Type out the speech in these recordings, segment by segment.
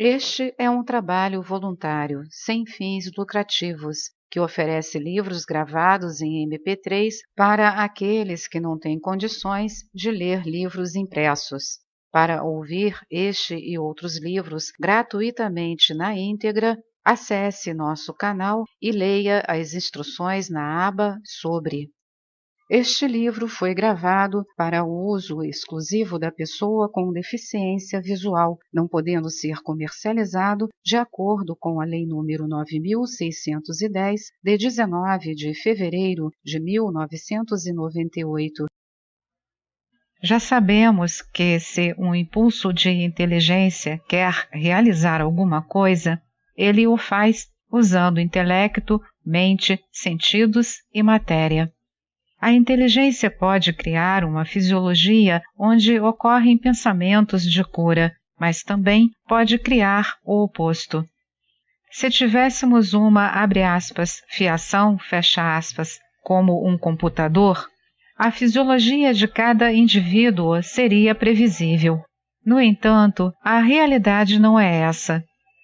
Este é um trabalho voluntário, sem fins lucrativos, que oferece livros gravados em MP3 para aqueles que não têm condições de ler livros impressos. Para ouvir este e outros livros gratuitamente na íntegra, acesse nosso canal e leia as instruções na aba Sobre. Este livro foi gravado para o uso exclusivo da pessoa com deficiência visual, não podendo ser comercializado de acordo com a Lei nº 9.610, de 19 de fevereiro de 1998. Já sabemos que se um impulso de inteligência quer realizar alguma coisa, ele o faz usando intelecto, mente, sentidos e matéria. A inteligência pode criar uma fisiologia onde ocorrem pensamentos de cura, mas também pode criar o oposto. Se tivéssemos uma, abre aspas, fiação, fecha aspas, como um computador, a fisiologia de cada indivíduo seria previsível. No entanto, a realidade não é essa.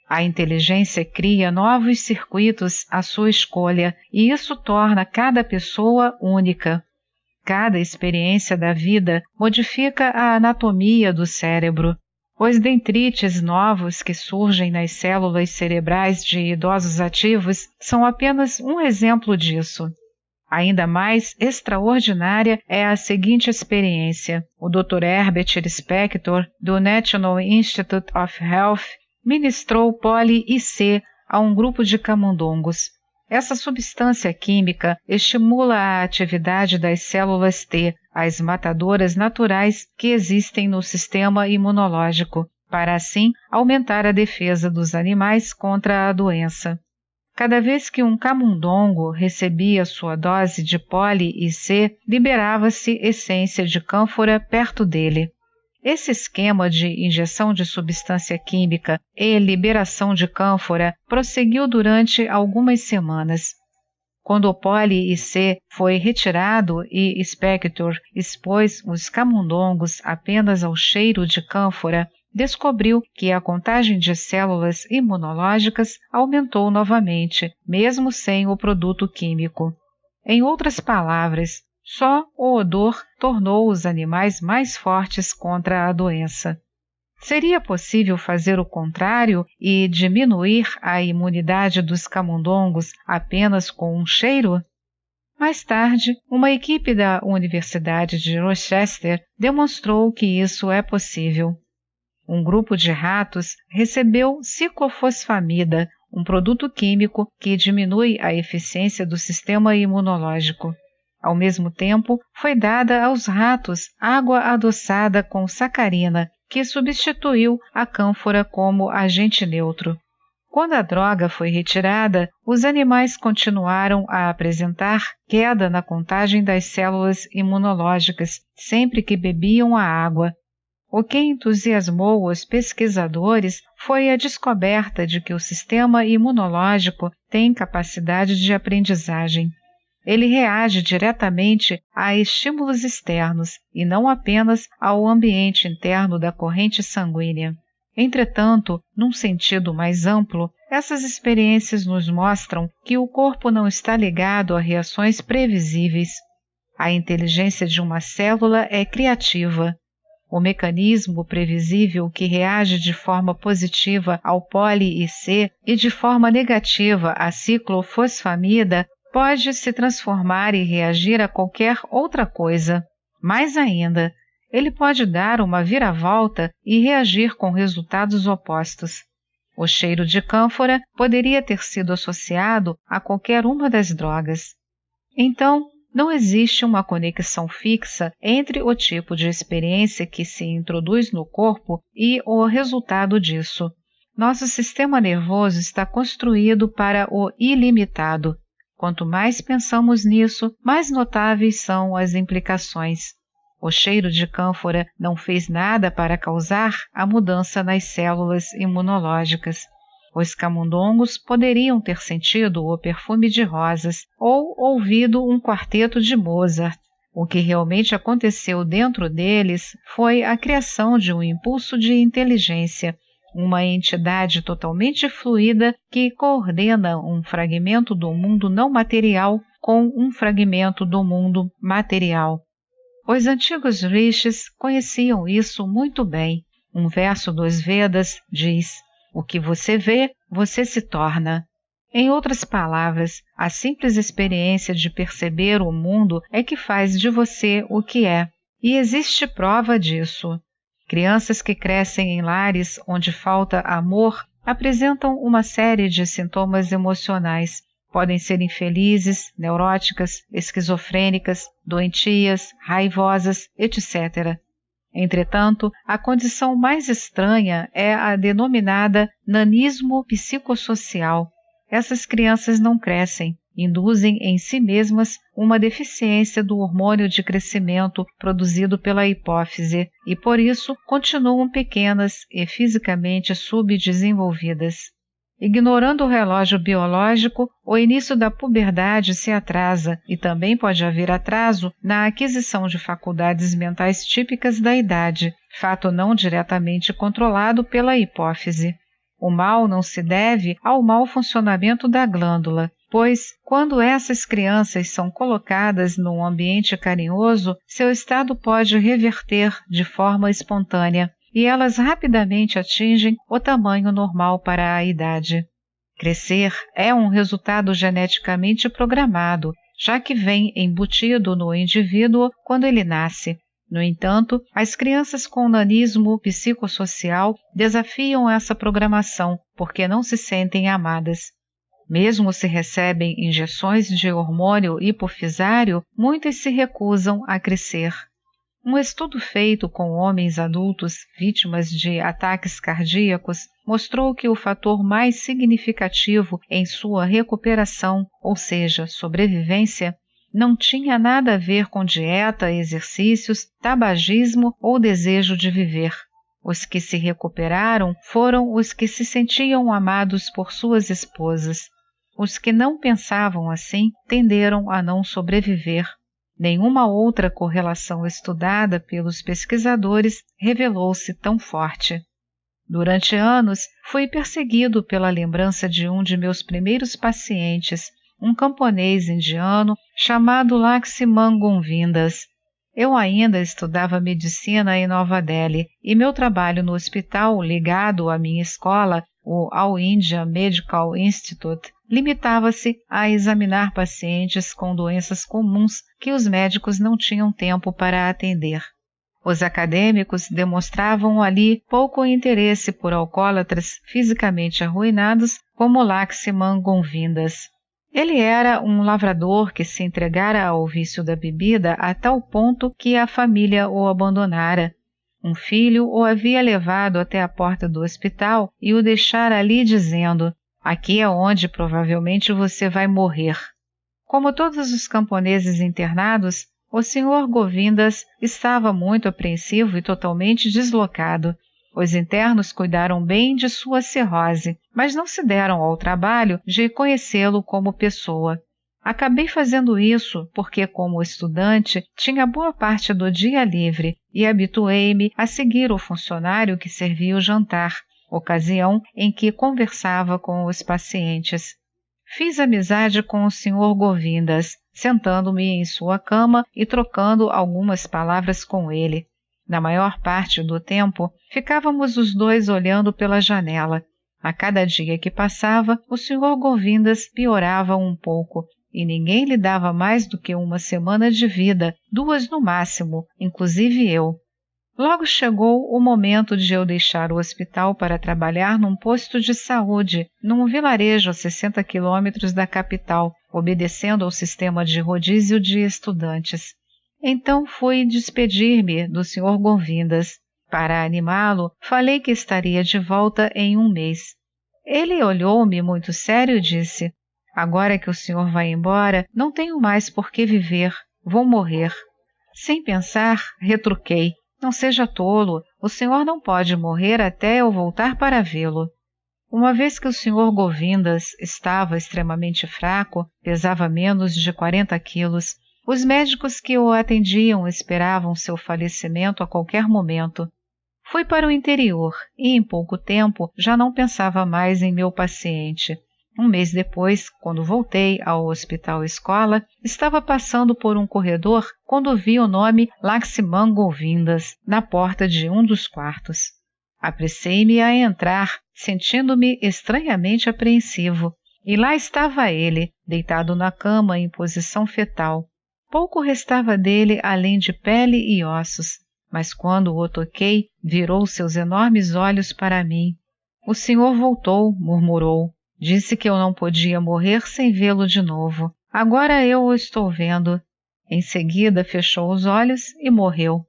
A inteligência cria novos circuitos à sua escolha e isso torna cada pessoa única. Cada experiência da vida modifica a anatomia do cérebro. Os dendrites novos que surgem nas células cerebrais de idosos ativos são apenas um exemplo disso. Ainda mais extraordinária é a seguinte experiência. O Dr. Herbert Spector, do National Institute of Health, ministrou poli-IC a um grupo de camundongos. Essa substância química estimula a atividade das células T, as matadoras naturais que existem no sistema imunológico, para assim aumentar a defesa dos animais contra a doença. Cada vez que um camundongo recebia sua dose de poli-IC, liberava-se essência de cânfora perto dele. Esse esquema de injeção de substância química e liberação de cânfora prosseguiu durante algumas semanas. Quando o poli-IC foi retirado e Spector expôs os camundongos apenas ao cheiro de cânfora, descobriu que a contagem de células imunológicas aumentou novamente, mesmo sem o produto químico. Em outras palavras, só o odor tornou os animais mais fortes contra a doença. Seria possível fazer o contrário e diminuir a imunidade dos camundongos apenas com um cheiro? Mais tarde, uma equipe da Universidade de Rochester demonstrou que isso é possível. Um grupo de ratos recebeu ciclofosfamida, um produto químico que diminui a eficiência do sistema imunológico. Ao mesmo tempo, foi dada aos ratos água adoçada com sacarina, que substituiu a cânfora como agente neutro. Quando a droga foi retirada, os animais continuaram a apresentar queda na contagem das células imunológicas sempre que bebiam a água. O que entusiasmou os pesquisadores foi a descoberta de que o sistema imunológico tem capacidade de aprendizagem. Ele reage diretamente a estímulos externos e não apenas ao ambiente interno da corrente sanguínea. Entretanto, num sentido mais amplo, essas experiências nos mostram que o corpo não está ligado a reações previsíveis. A inteligência de uma célula é criativa. O mecanismo previsível que reage de forma positiva ao poli-IC e de forma negativa à ciclofosfamida pode se transformar e reagir a qualquer outra coisa. Mais ainda, ele pode dar uma viravolta e reagir com resultados opostos. O cheiro de cânfora poderia ter sido associado a qualquer uma das drogas. Então, não existe uma conexão fixa entre o tipo de experiência que se introduz no corpo e o resultado disso. Nosso sistema nervoso está construído para o ilimitado. Quanto mais pensamos nisso, mais notáveis são as implicações. O cheiro de cânfora não fez nada para causar a mudança nas células imunológicas. Os camundongos poderiam ter sentido o perfume de rosas ou ouvido um quarteto de Mozart. O que realmente aconteceu dentro deles foi a criação de um impulso de inteligência, uma entidade totalmente fluida que coordena um fragmento do mundo não material com um fragmento do mundo material. Os antigos rishis conheciam isso muito bem. Um verso dos Vedas diz: o que você vê, você se torna. Em outras palavras, a simples experiência de perceber o mundo é que faz de você o que é. E existe prova disso. Crianças que crescem em lares onde falta amor apresentam uma série de sintomas emocionais. Podem ser infelizes, neuróticas, esquizofrênicas, doentias, raivosas, etc. Entretanto, a condição mais estranha é a denominada nanismo psicossocial. Essas crianças não crescem, induzem em si mesmas uma deficiência do hormônio de crescimento produzido pela hipófise e, por isso, continuam pequenas e fisicamente subdesenvolvidas. Ignorando o relógio biológico, o início da puberdade se atrasa e também pode haver atraso na aquisição de faculdades mentais típicas da idade, fato não diretamente controlado pela hipófise. O mal não se deve ao mau funcionamento da glândula, pois, quando essas crianças são colocadas num ambiente carinhoso, seu estado pode reverter de forma espontânea e elas rapidamente atingem o tamanho normal para a idade. Crescer é um resultado geneticamente programado, já que vem embutido no indivíduo quando ele nasce. No entanto, as crianças com nanismo psicossocial desafiam essa programação porque não se sentem amadas. Mesmo se recebem injeções de hormônio hipofisário, muitas se recusam a crescer. Um estudo feito com homens adultos vítimas de ataques cardíacos mostrou que o fator mais significativo em sua recuperação, ou seja, sobrevivência, não tinha nada a ver com dieta, exercícios, tabagismo ou desejo de viver. Os que se recuperaram foram os que se sentiam amados por suas esposas. Os que não pensavam assim tenderam a não sobreviver. Nenhuma outra correlação estudada pelos pesquisadores revelou-se tão forte. Durante anos, fui perseguido pela lembrança de um de meus primeiros pacientes, um camponês indiano chamado Lakshman Govindas. Eu ainda estudava medicina em Nova Delhi e meu trabalho no hospital ligado à minha escola, o All India Medical Institute, limitava-se a examinar pacientes com doenças comuns que os médicos não tinham tempo para atender. Os acadêmicos demonstravam ali pouco interesse por alcoólatras fisicamente arruinados como Lakshman Govindas. Ele era um lavrador que se entregara ao vício da bebida a tal ponto que a família o abandonara. Um filho o havia levado até a porta do hospital e o deixara ali dizendo: "Aqui é onde provavelmente você vai morrer." Como todos os camponeses internados, o Sr. Govindas estava muito apreensivo e totalmente deslocado. Os internos cuidaram bem de sua cirrose, mas não se deram ao trabalho de conhecê-lo como pessoa. Acabei fazendo isso porque, como estudante, tinha boa parte do dia livre e habituei-me a seguir o funcionário que servia o jantar, ocasião em que conversava com os pacientes. Fiz amizade com o Sr. Govindas, sentando-me em sua cama e trocando algumas palavras com ele. Na maior parte do tempo, ficávamos os dois olhando pela janela. A cada dia que passava, o Sr. Govindas piorava um pouco, e ninguém lhe dava mais do que uma semana de vida, 2 no máximo, inclusive eu. Logo chegou o momento de eu deixar o hospital para trabalhar num posto de saúde, num vilarejo a 60 quilômetros da capital, obedecendo ao sistema de rodízio de estudantes. Então fui despedir-me do Sr. Govindas. Para animá-lo, falei que estaria de volta em 1 mês. Ele olhou-me muito sério e disse: "Agora que o senhor vai embora, não tenho mais por que viver. Vou morrer." Sem pensar, retruquei: "Não seja tolo, o senhor não pode morrer até eu voltar para vê-lo." Uma vez que o Sr. Govindas estava extremamente fraco, pesava menos de 40 quilos, os médicos que o atendiam esperavam seu falecimento a qualquer momento. Fui para o interior e, em pouco tempo, já não pensava mais em meu paciente. Um mês depois, quando voltei ao hospital-escola, estava passando por um corredor quando vi o nome Lakshman Govindas na porta de um dos quartos. Apressei-me a entrar, sentindo-me estranhamente apreensivo, e lá estava ele, deitado na cama em posição fetal. Pouco restava dele além de pele e ossos, mas quando o toquei, virou seus enormes olhos para mim. O senhor voltou, murmurou. Disse que eu não podia morrer sem vê-lo de novo. Agora eu o estou vendo. Em seguida fechou os olhos e morreu.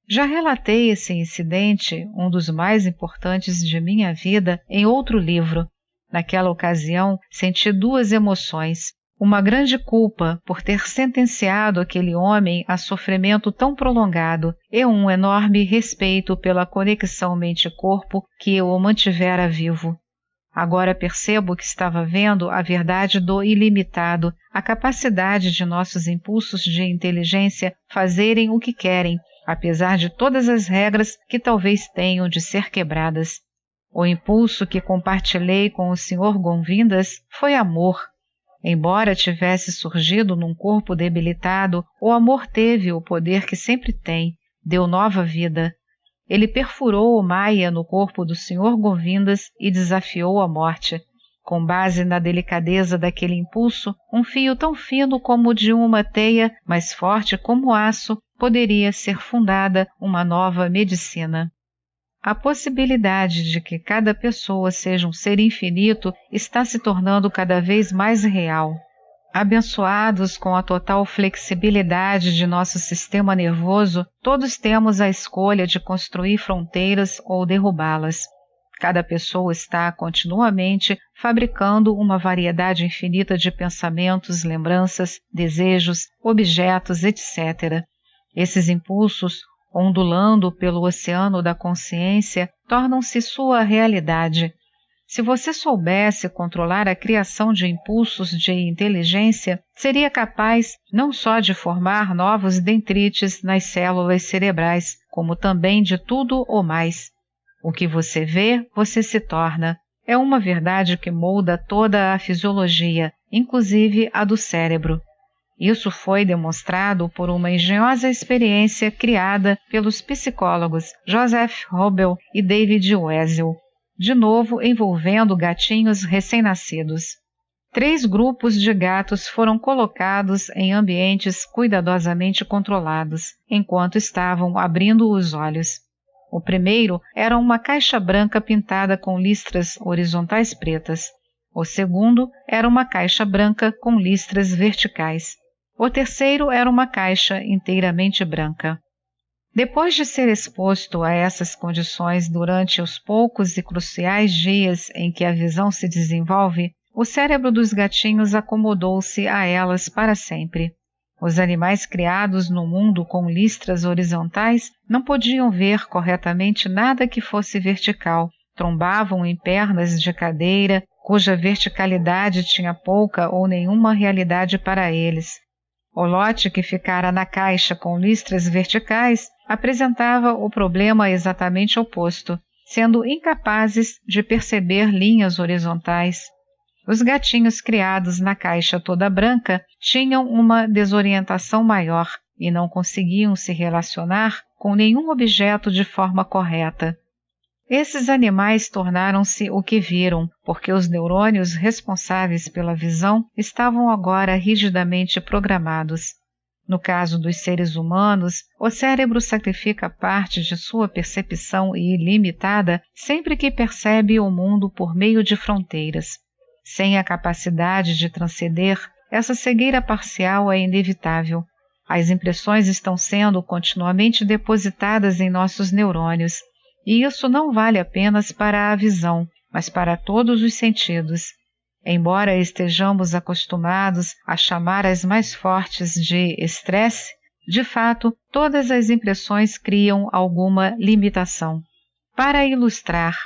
Já relatei esse incidente, um dos mais importantes de minha vida, em outro livro. Naquela ocasião, senti duas emoções. Uma grande culpa por ter sentenciado aquele homem a sofrimento tão prolongado e um enorme respeito pela conexão mente-corpo que o mantivera vivo. Agora percebo que estava vendo a verdade do ilimitado, a capacidade de nossos impulsos de inteligência fazerem o que querem, apesar de todas as regras que talvez tenham de ser quebradas. O impulso que compartilhei com o Sr. Govindas foi amor. Embora tivesse surgido num corpo debilitado, o amor teve o poder que sempre tem, deu nova vida. Ele perfurou o Maya no corpo do Sr. Govindas e desafiou a morte. Com base na delicadeza daquele impulso, um fio tão fino como o de uma teia, mas forte como aço, poderia ser fundada uma nova medicina. A possibilidade de que cada pessoa seja um ser infinito está se tornando cada vez mais real. Abençoados com a total flexibilidade de nosso sistema nervoso, todos temos a escolha de construir fronteiras ou derrubá-las. Cada pessoa está continuamente fabricando uma variedade infinita de pensamentos, lembranças, desejos, objetos, etc. Esses impulsos, ondulando pelo oceano da consciência, tornam-se sua realidade. Se você soubesse controlar a criação de impulsos de inteligência, seria capaz não só de formar novos dendrites nas células cerebrais, como também de tudo o mais. O que você vê, você se torna. É uma verdade que molda toda a fisiologia, inclusive a do cérebro. Isso foi demonstrado por uma engenhosa experiência criada pelos psicólogos Joseph Hobel e David Wessel, de novo envolvendo gatinhos recém-nascidos. 3 grupos de gatos foram colocados em ambientes cuidadosamente controlados, enquanto estavam abrindo os olhos. O primeiro era uma caixa branca pintada com listras horizontais pretas. O segundo era uma caixa branca com listras verticais. O terceiro era uma caixa inteiramente branca. Depois de ser exposto a essas condições durante os poucos e cruciais dias em que a visão se desenvolve, o cérebro dos gatinhos acomodou-se a elas para sempre. Os animais criados no mundo com listras horizontais não podiam ver corretamente nada que fosse vertical, trombavam em pernas de cadeira, cuja verticalidade tinha pouca ou nenhuma realidade para eles. O lote que ficara na caixa com listras verticais apresentava o problema exatamente oposto, sendo incapazes de perceber linhas horizontais. Os gatinhos criados na caixa toda branca tinham uma desorientação maior e não conseguiam se relacionar com nenhum objeto de forma correta. Esses animais tornaram-se o que viram, porque os neurônios responsáveis pela visão estavam agora rigidamente programados. No caso dos seres humanos, o cérebro sacrifica parte de sua percepção ilimitada sempre que percebe o mundo por meio de fronteiras. Sem a capacidade de transcender, essa cegueira parcial é inevitável. As impressões estão sendo continuamente depositadas em nossos neurônios. E isso não vale apenas para a visão, mas para todos os sentidos. Embora estejamos acostumados a chamar as mais fortes de estresse, de fato, todas as impressões criam alguma limitação. Para ilustrar,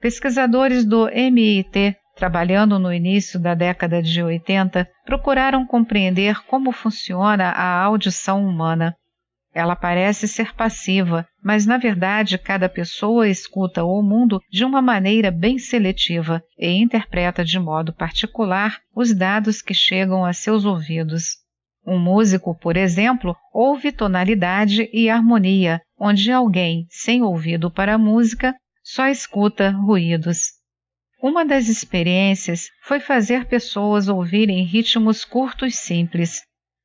pesquisadores do MIT, trabalhando no início da década de 80, procuraram compreender como funciona a audição humana. Ela parece ser passiva, mas na verdade cada pessoa escuta o mundo de uma maneira bem seletiva e interpreta de modo particular os dados que chegam a seus ouvidos. Um músico, por exemplo, ouve tonalidade e harmonia, onde alguém sem ouvido para a música só escuta ruídos. Uma das experiências foi fazer pessoas ouvirem ritmos curtos simples.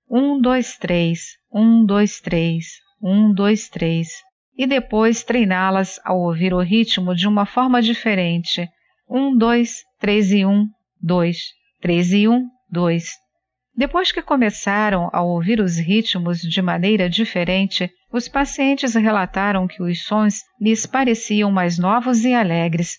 1, 2, 3, 1, 2, 3, 1, 2, 3. E depois treiná-las a ouvir o ritmo de uma forma diferente. 1, 2, 3 e 1, 2, 3 e 1, 2. Depois que começaram a ouvir os ritmos de maneira diferente, os pacientes relataram que os sons lhes pareciam mais novos e alegres.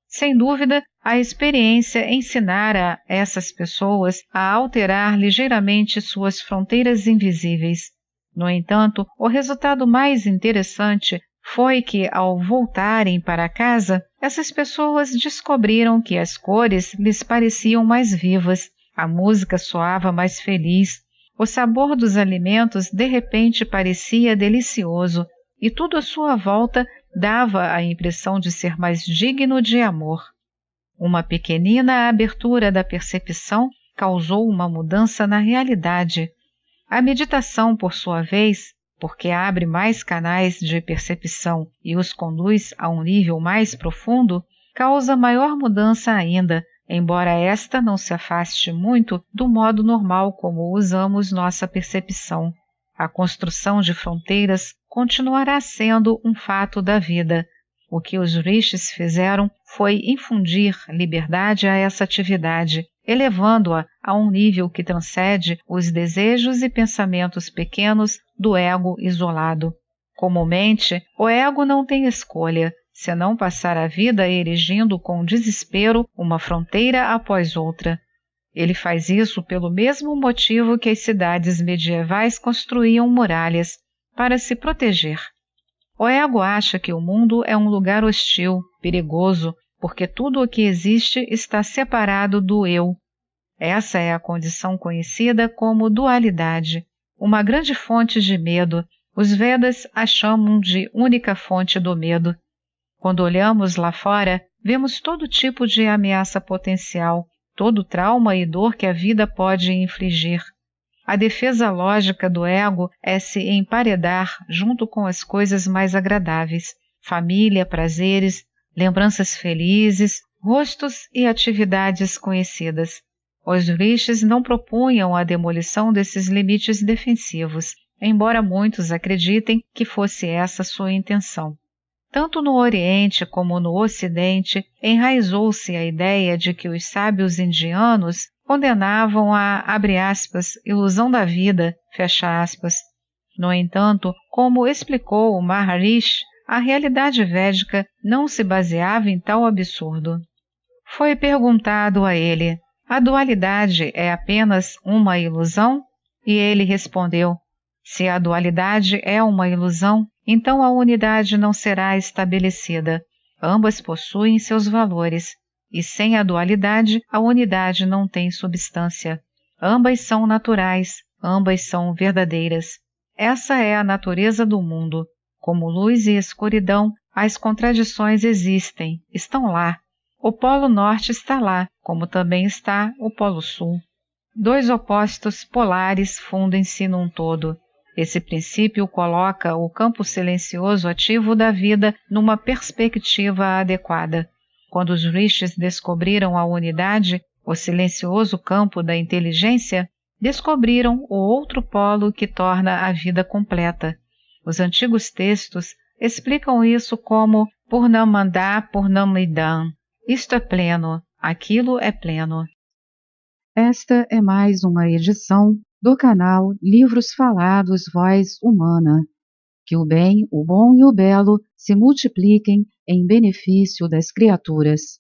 Sem dúvida, a experiência ensinara essas pessoas a alterar ligeiramente suas fronteiras invisíveis. No entanto, o resultado mais interessante foi que, ao voltarem para casa, essas pessoas descobriram que as cores lhes pareciam mais vivas, a música soava mais feliz, o sabor dos alimentos de repente parecia delicioso e tudo à sua volta dava a impressão de ser mais digno de amor. Uma pequenina abertura da percepção causou uma mudança na realidade. A meditação, por sua vez, porque abre mais canais de percepção e os conduz a um nível mais profundo, causa maior mudança ainda, embora esta não se afaste muito do modo normal como usamos nossa percepção. A construção de fronteiras continuará sendo um fato da vida. O que os rishis fizeram foi infundir liberdade a essa atividade, elevando-a a um nível que transcende os desejos e pensamentos pequenos do ego isolado. Comumente, o ego não tem escolha, senão passar a vida erigindo com desespero uma fronteira após outra. Ele faz isso pelo mesmo motivo que as cidades medievais construíam muralhas, para se proteger. O ego acha que o mundo é um lugar hostil, perigoso, porque tudo o que existe está separado do eu. Essa é a condição conhecida como dualidade, uma grande fonte de medo. Os Vedas a chamam de única fonte do medo. Quando olhamos lá fora, vemos todo tipo de ameaça potencial, todo trauma e dor que a vida pode infligir. A defesa lógica do ego é se emparedar junto com as coisas mais agradáveis, família, prazeres, lembranças felizes, rostos e atividades conhecidas. Os rishis não propunham a demolição desses limites defensivos, embora muitos acreditem que fosse essa sua intenção. Tanto no Oriente como no Ocidente, enraizou-se a ideia de que os sábios indianos condenavam a, abre aspas, ilusão da vida, fecha aspas. No entanto, como explicou o Maharishi, a realidade védica não se baseava em tal absurdo. Foi perguntado a ele, a dualidade é apenas uma ilusão? E ele respondeu, se a dualidade é uma ilusão, então a unidade não será estabelecida. Ambas possuem seus valores. E sem a dualidade, a unidade não tem substância. Ambas são naturais, ambas são verdadeiras. Essa é a natureza do mundo. Como luz e escuridão, as contradições existem, estão lá. O Polo Norte está lá, como também está o Polo Sul. Dois opostos polares fundem-se num todo. Esse princípio coloca o campo silencioso ativo da vida numa perspectiva adequada. Quando os rishis descobriram a unidade, o silencioso campo da inteligência, descobriram o outro polo que torna a vida completa. Os antigos textos explicam isso como Purnamanda Purnamidam. Isto é pleno, aquilo é pleno. Esta é mais uma edição do canal Livros Falados Voz Humana. Que o bem, o bom e o belo se multipliquem em benefício das criaturas.